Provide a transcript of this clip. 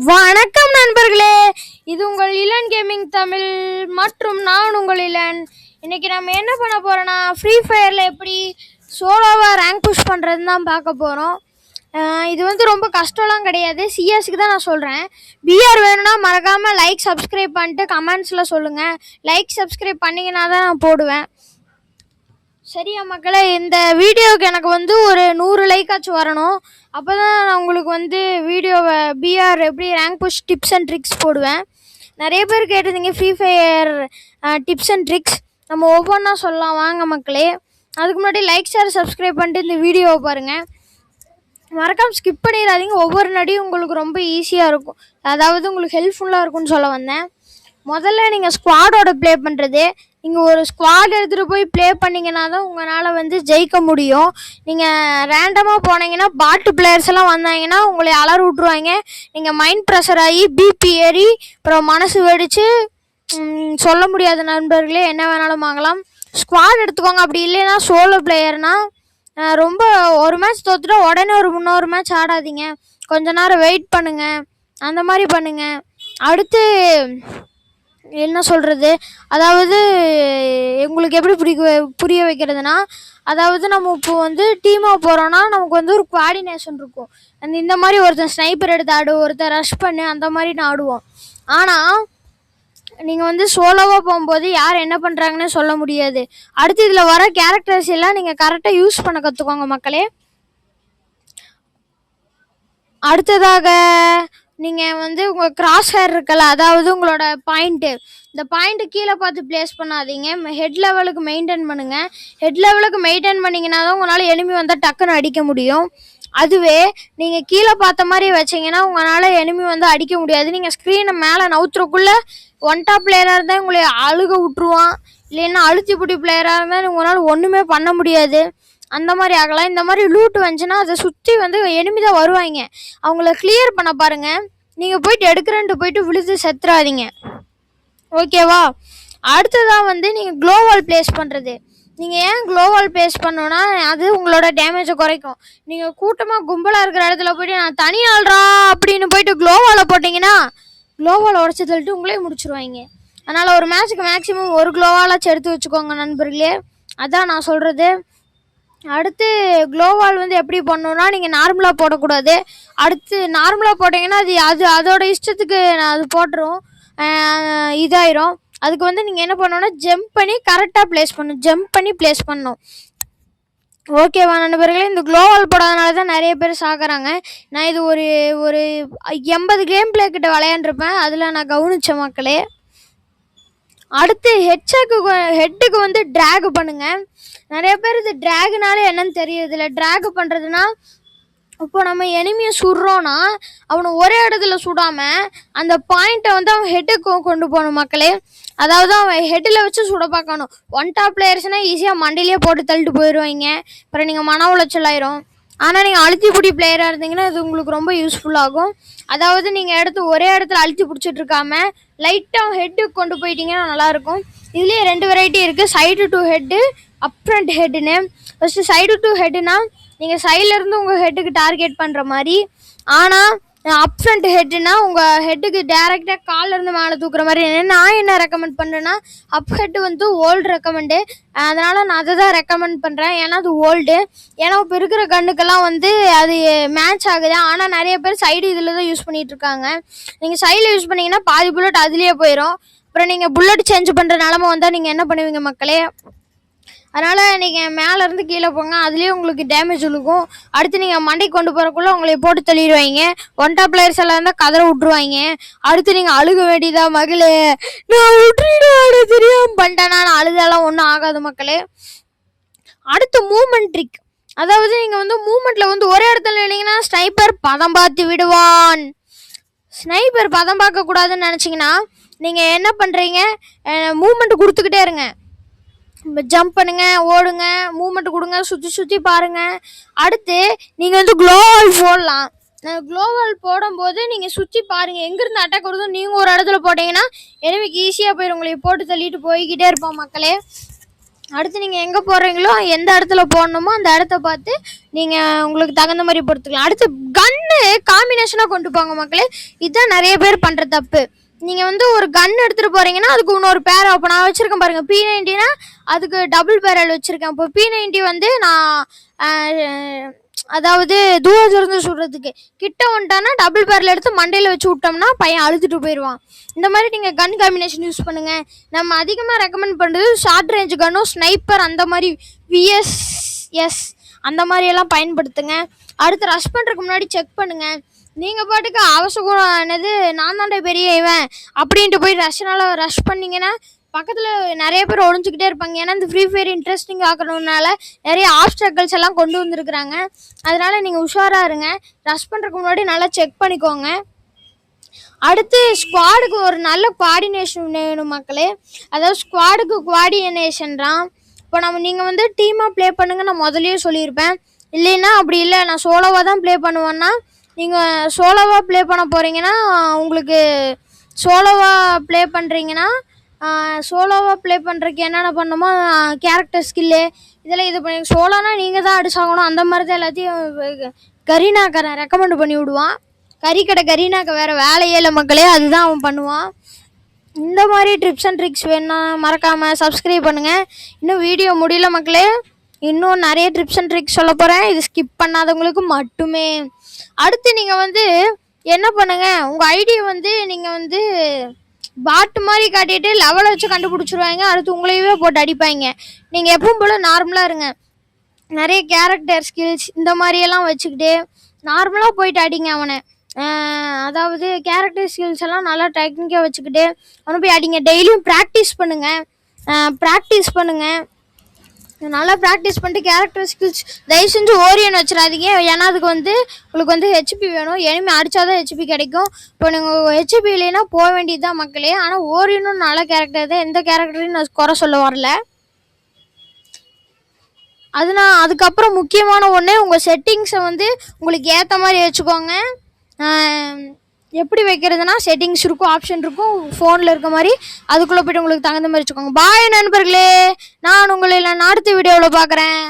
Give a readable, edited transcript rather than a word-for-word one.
வணக்கம் நண்பர்களே, இது உங்கள் இளன் கேமிங் தமிழ் மற்றும் நான் உங்கள் இளன். இன்னைக்கு நம்ம என்ன பண்ண போறோம்னா, ஃப்ரீ ஃபயரில் எப்படி சோலோவாக ரேங்க் புஷ் பண்ணுறதுன்னு தான் பார்க்க போகிறோம். இது வந்து ரொம்ப கஷ்டம்லாம் கிடையாது, சிஎஸ்க்கு தான் நான் சொல்கிறேன். பிஆர் வேணும்னா மறக்காமல் லைக் சப்ஸ்கிரைப் பண்ணிட்டு கமெண்ட்ஸில் சொல்லுங்கள். லைக் சப்ஸ்கிரைப் பண்ணிங்கன்னா தான் நான் போடுவேன். சரியா மக்களே, இந்த வீடியோவுக்கு எனக்கு வந்து ஒரு 100 லைக்காச்சும் வரணும். அப்போ தான் நான் உங்களுக்கு வந்து வீடியோவை பிஆர் எப்படி rank push tips and tricks போடுவேன். நிறைய பேர் கேட்டிருந்தீங்க free fire tips and tricks. நம்ம ஒவ்வொன்றா சொல்லலாம் வாங்க மக்களே. அதுக்கு முன்னாடி லைக் ஷேர் சப்ஸ்கிரைப் பண்ணிட்டு இந்த வீடியோவை பாருங்கள். மறக்காமல் ஸ்கிப் பண்ணிடாதீங்க. ஒவ்வொரு நடியும் உங்களுக்கு ரொம்ப ஈஸியாக இருக்கும், அதாவது உங்களுக்கு ஹெல்ப்ஃபுல்லாக இருக்கும்னு சொல்ல வந்தேன். முதல்ல நீங்கள் ஸ்குவாடோட ப்ளே பண்ணுறது. நீங்கள் ஒரு ஸ்குவாட் எடுத்துகிட்டு போய் ப்ளே பண்ணிங்கன்னா தான் உங்களால் வந்து ஜெயிக்க முடியும். நீங்கள் ரேண்டமாக போனீங்கன்னா பாட்டு பிளேயர்ஸ் எல்லாம் வந்தாங்கன்னா உங்களை அலற விட்ருவாங்க. நீங்கள் மைண்ட் ப்ரெஷர் ஆகி பிபி ஏறி அப்புறம் மனசு வெடித்து சொல்ல முடியாத நண்பர்களே என்ன வேணாலும் வாங்கலாம். ஸ்குவாட் எடுத்துக்கோங்க. அப்படி இல்லைன்னா சோலோ பிளேயர்னால் ரொம்ப ஒரு மேட்ச் தோத்துட்டா உடனே ஒரு 3 மேட்ச் ஆடாதீங்க. கொஞ்ச நேரம் வெயிட் பண்ணுங்கள், அந்த மாதிரி பண்ணுங்கள். அடுத்து என்ன சொல்கிறது, அதாவது உங்களுக்கு எப்படி புரிய வைக்கிறதுனா, அதாவது நம்ம இப்போ வந்து டீமாக போகிறோன்னா நமக்கு வந்து ஒரு கோஆர்டினேஷன் இருக்கும். இந்த மாதிரி ஒருத்தர் ஸ்னைப்பர் எடுத்து ஆடு, ஒருத்தர் ரஷ் பண்ணு, அந்த மாதிரி நான் ஆடுவோம். ஆனால் நீங்கள் வந்து சோலோவாக போகும்போது யார் என்ன பண்ணுறாங்கன்னு சொல்ல முடியாது. அடுத்து இதில் வர கேரக்டர்ஸ் எல்லாம் நீங்கள் கரெக்டாக யூஸ் பண்ண கற்றுக்கோங்க மக்களே. அடுத்ததாக நீங்கள் வந்து உங்கள் கிராஸ் ஹேர் இருக்கல, அதாவது உங்களோட பாயிண்ட்டு, இந்த பாயிண்ட்டு கீழே பார்த்து ப்ளேஸ் பண்ணாதீங்க. ஹெட் லெவலுக்கு மெயின்டைன் பண்ணுங்கள். ஹெட் லெவலுக்கு மெயின்டைன் பண்ணிங்கன்னா தான் உங்களால் எனிமி வந்தால் டக்குன்னு அடிக்க முடியும். அதுவே நீங்கள் கீழே பார்த்த மாதிரி வச்சிங்கன்னா உங்களால் எனிமி வந்து அடிக்க முடியாது. நீங்கள் ஸ்க்ரீனை மேலே நவுத்துறக்குள்ளே ஒன் டாப் பிளேயராக இருந்தால் உங்களை அழுக விட்ருவான். இல்லைன்னா அழுத்திப்புட்டி பிளேயராக இருந்தால் உங்களால் ஒன்றுமே பண்ண முடியாது. அந்த மாதிரி ஆகலாம். இந்த மாதிரி லூட் வந்துச்சுன்னா அதை சுற்றி வந்து எனிமி தான் வருவாங்க. அவங்கள கிளியர் பண்ண பாருங்கள். நீங்கள் போயிட்டு எடுக்கிறேன்ட்டு போயிட்டு விழுந்து செத்துறாதீங்க, ஓகேவா? அடுத்ததாக வந்து நீங்கள் க்ளோவால் ப்ளேஸ் பண்ணுறது. நீங்கள் ஏன் க்ளோவால் ப்ளேஸ் பண்ணோன்னா அது உங்களோட டேமேஜை குறைக்கும். நீங்கள் கூட்டமாக கும்பலாக இருக்கிற இடத்துல போய்ட்டு நான் தனி ஆள்றா அப்படின்னு போயிட்டு க்ளோவாலை போட்டிங்கன்னா க்ளோவால் உடச்சி தள்ளிட்டு உங்களே முடிச்சுருவாங்க. அதனால் ஒரு மேட்ச்சுக்கு மேக்ஸிமம் ஒரு க்ளோவாலாச்சும் எடுத்து வச்சுக்கோங்க நண்பர்களே. அதான் நான் சொல்கிறது. அடுத்து க்ளோவால் வந்து எப்படி பண்ணணுன்னா, நீங்கள் நார்மலாக போடக்கூடாது. அடுத்து நார்மலாக போட்டிங்கன்னா அதோட இஷ்டத்துக்கு அது போட்டுரும், இதாயிரும். அதுக்கு வந்து நீங்கள் என்ன பண்ணணுன்னா ஜம்ப் பண்ணி கரெக்டாக ப்ளேஸ் பண்ணணும், ஜம்ப் பண்ணி ப்ளேஸ் பண்ணணும், ஓகேவா நண்பர்களே? இந்த க்ளோவால் போடாதனால தான் நிறைய பேர் சாகுறாங்க. நான் இது ஒரு 80 கேம் பிளே கிட்ட விளையாண்டுருப்பேன், அதில் நான் கவனித்த மக்களே. அடுத்து ஹெட்டுக்கு வந்து ட்ராக் பண்ணுங்கள். நிறைய பேர் இது ட்ராகுனால என்னன்னு தெரியுதில்ல. ட்ராக் பண்ணுறதுனா, இப்போ நம்ம எனிமியை சுடுறோன்னா அவனை ஒரே இடத்துல சுடாமல் அந்த பாயிண்ட்டை வந்து அவன் ஹெட்டுக்கு கொண்டு போகணும் மக்களே. அதாவது அவன் ஹெட்டில் வச்சு சுட பார்க்கணும். ஒன் டாப் பிளேயர்ஸ்னால் ஈஸியாக மண்டிலேயே போட்டு தள்ளிட்டு போயிடுவாங்க. அப்புறம் நீங்கள் மன உளைச்சல் ஆயிரும். ஆனால் நீங்கள் அழுத்தி பிடி பிளேயராக இருந்தீங்கன்னா இது உங்களுக்கு ரொம்ப யூஸ்ஃபுல்லாகும். அதாவது நீங்கள் ஒரே இடத்துல அழுத்தி பிடிச்சிட்டு இருக்காம லைட்டாக ஹெட்டுக்கு கொண்டு போயிட்டீங்கன்னா நல்லாயிருக்கும். இதுலேயே 2 வெரைட்டி இருக்குது, side to head, up front ஹெட்டுன்னு. ஃபஸ்ட்டு சைடு டு ஹெட்டுனா நீங்கள் சைட்லேருந்து உங்கள் ஹெட்டுக்கு டார்கெட் பண்ணுற மாதிரி. ஆனால் அப் ஃப்ரண்ட் ஹெட்டுனா உங்கள் ஹெட்டுக்கு டேரெக்டாக காலிலேருந்து மேலே தூக்குற மாதிரி. நான் என்ன ரெக்கமெண்ட் பண்ணுறேன்னா, அப் ஹெட்டு வந்து ஓல்டு ரெக்கமெண்டு, அதனால் நான் அதை தான் ரெக்கமெண்ட் பண்ணுறேன். ஏன்னா அது ஓல்டு. ஏன்னா இப்போ இருக்கிற கண்ணுக்கெல்லாம் வந்து அது மேட்ச் ஆகுது. ஆனால் நிறைய பேர் சைடு இதில் தான் யூஸ் பண்ணிகிட்ருக்காங்க. நீங்கள் சைடில் யூஸ் பண்ணிங்கன்னா பாதி புல்லட் அதுலேயே போயிடும். அப்புறம் நீங்கள் புல்லட் சேஞ்ச் பண்ணுற நிலமை வந்தால் நீங்கள் என்ன பண்ணுவீங்க மக்களே? அதனால் நீங்கள் மேலேருந்து கீழே போங்க, அதுலேயே உங்களுக்கு டேமேஜ் விழுகும். அடுத்து நீங்கள் மண்டைக்கு கொண்டு போகிறக்குள்ளே உங்களை போட்டு தள்ளிடுவாங்க. ஒன் டாப் பிளேயர்ஸ் எல்லாம் இருந்தால் கதற விட்ருவாங்க. அடுத்து நீங்கள் அழுக வேண்டியதா, மகளே நான் விட்டுட்டு தெரியாமல் பண்ணிட்டேன்னா. நான் அழுதெல்லாம் ஒன்றும் ஆகாது மக்களே. அடுத்து மூமெண்ட் ட்ரிக். அதாவது நீங்கள் வந்து மூமெண்ட்டில் வந்து ஒரே இடத்துல இல்லைங்கன்னா ஸ்னைப்பர் பதம் பார்த்து விடுவான். ஸ்னைப்பர் பதம் பார்க்கக்கூடாதுன்னு நினச்சிங்கன்னா நீங்கள் என்ன பண்ணுறீங்க, மூமெண்ட் கொடுத்துக்கிட்டே இருங்க. ஜம்ப் பண்ணுங்க, ஓடுங்க, மூமெண்ட் கொடுங்க, சுற்றி பாருங்கள். அடுத்து நீங்கள் வந்து க்ளோவால் போடலாம். க்ளோவால் போடும்போது நீங்கள் சுற்றி பாருங்கள், எங்கேருந்து அட்டாக் வருதோ நீங்கள் ஒரு இடத்துல போட்டிங்கன்னா எனிமிக்கு ஈஸியாக போயிடும். உங்களை போட்டு தள்ளிட்டு போய்கிட்டே இருப்போம் மக்களே. அடுத்து நீங்கள் எங்கே போடுறீங்களோ எந்த இடத்துல போடணுமோ அந்த இடத்த பார்த்து நீங்கள் உங்களுக்கு தகுந்த மாதிரி பொறுத்துக்கலாம். அடுத்து கன்னு காம்பினேஷனாக கொண்டு போங்க மக்களே. இதுதான் நிறைய பேர் பண்ணுற தப்பு. நீங்கள் வந்து ஒரு கன் எடுத்துகிட்டு போகிறீங்கன்னா அதுக்கு இன்னொரு பேர் அப்போ நான் வச்சுருக்கேன் பாருங்கள். P90னா அதுக்கு டபுள் பேரல் வச்சுருக்கேன். இப்போ P90 வந்து நான் அதாவது தூரத்துலேருந்து சுடுறதுக்கு, கிட்ட வந்துட்டானா டபுள் பேரல் எடுத்து மண்டையில் வச்சு விட்டோம்னா பையன் அழுதுட்டு போயிடுவான். இந்த மாதிரி நீங்கள் கன் காம்பினேஷன் யூஸ் பண்ணுங்கள். நம்ம அதிகமாக ரெக்கமெண்ட் பண்ணுறது ஷார்ட் ரேஞ்ச் கன்னும் ஸ்னைப்பர் அந்த மாதிரி VSS அந்த மாதிரியெல்லாம் பயன்படுத்துங்க. அடுத்து ரஷ் பண்ணுறதுக்கு முன்னாடி செக் பண்ணுங்கள். நீங்கள் பாட்டுக்கு அவசரம் என்னது நான் தாண்டா பெரிய இவன் அப்படின்ட்டு போய் ரஷ் பண்ணிங்கன்னா பக்கத்தில் நிறைய பேர் ஒழிஞ்சிக்கிட்டே இருப்பாங்க. ஏன்னா இந்த ஃப்ரீ ஃபயர் இன்ட்ரெஸ்டிங் ஆக்கணும்னால நிறைய ஆப்ஸ்டக்கிள்ஸ் எல்லாம் கொண்டு வந்திருக்கிறாங்க. அதனால நீங்கள் உஷாராக இருங்க. ரஷ் பண்ணுறதுக்கு முன்னாடி நல்லா செக் பண்ணிக்கோங்க. அடுத்து ஸ்குவாடுக்கு ஒரு நல்ல கோஆர்டினேஷன் வேணும் மக்களே. அதாவது ஸ்குவாடுக்கு கோஆர்டினேஷன் தான். இப்போ நீங்கள் வந்து டீமாக ப்ளே பண்ணுங்க நான் முதலையே சொல்லியிருப்பேன். இல்லைன்னா அப்படி இல்லை நான் சோலோவாக தான் ப்ளே பண்ணுவேன்னா, நீங்கள் சோலோவாக ப்ளே பண்ண போகிறீங்கன்னா உங்களுக்கு சோலோவாக ப்ளே பண்ணுறதுக்கு என்னென்ன பண்ணணுமோ கேரக்டர் ஸ்கில்லு இதெல்லாம் இது பண்ணி சோலோனா நீங்கள் தான் அடிச்சாகணும். அந்த மாதிரி தான் எல்லாத்தையும் கரீனாக்காரன் ரெக்கமெண்ட் பண்ணி விடுவான். கறிக்கடை கரீனாக்க வேறு வேலையே இல்லை மக்களே, அதுதான் அவன் பண்ணுவான். இந்த மாதிரி டிப்ஸ் அண்ட் ட்ரிக்ஸ் வேணும்னா மறக்காமல் சப்ஸ்கிரைப் பண்ணுங்கள். இன்னும் வீடியோ முடியல மக்களே, இன்னும் நிறைய டிப்ஸ் அண்ட் ட்ரிக்ஸ் சொல்ல போகிறேன். இது ஸ்கிப் பண்ணாதவங்களுக்கு மட்டுமே. அடுத்து நீங்கள் வந்து என்ன பண்ணுங்கள், உங்கள் ஐடியை வந்து நீங்கள் வந்து பாட்டு மாதிரி காட்டிட்டு லெவலை வச்சு கண்டுபிடிச்சிருவாங்க. அடுத்து உங்களையவே போட்டு அடிப்பாங்க. நீங்கள் எப்பவும் போல் நார்மலாக இருங்க. நிறைய கேரக்டர் ஸ்கில்ஸ் இந்த மாதிரியெல்லாம் வச்சுக்கிட்டு நார்மலாக போயிட்டு அடிங்க அவனை. அதாவது கேரக்டர் ஸ்கில்ஸ் எல்லாம் நல்லா டெக்னிக்காக வச்சுக்கிட்டு அவனை போய் அடிங்க. டெய்லியும் ப்ராக்டிஸ் பண்ணுங்கள். நல்லா ப்ராக்டிஸ் பண்ணிட்டு கேரக்டர் ஸ்கில்ஸ் தயவு செஞ்சு ஓரியன் வச்சிடாதீங்க. ஏன்னா அதுக்கு வந்து உங்களுக்கு வந்து ஹெச்பி வேணும். எனிமே அடித்தாதான் ஹெச்பி கிடைக்கும். இப்போ நீங்கள் ஹெச்பி இல்லைன்னா போக வேண்டியது தான் மக்களே. ஆனால் ஓரியனும் நல்ல கேரக்டர் தான். எந்த கேரக்டரையும் நான் குறை சொல்ல வரல. அதுக்கப்புறம் முக்கியமான ஒன்று, உங்கள் செட்டிங்ஸை வந்து உங்களுக்கு ஏற்ற மாதிரி வச்சுக்கோங்க. எப்படி வைக்கிறதுனா செட்டிங்ஸ் இருக்கும், ஆப்ஷன் இருக்கும் ஃபோனில் இருக்க மாதிரி. அதுக்குள்ளே போய்ட்டு உங்களுக்கு தகுந்த மாதிரி வச்சுக்கோங்க. பாய் நண்பர்களே, நான் உங்களை அடுத்த வீடியோவில் பார்க்குறேன்.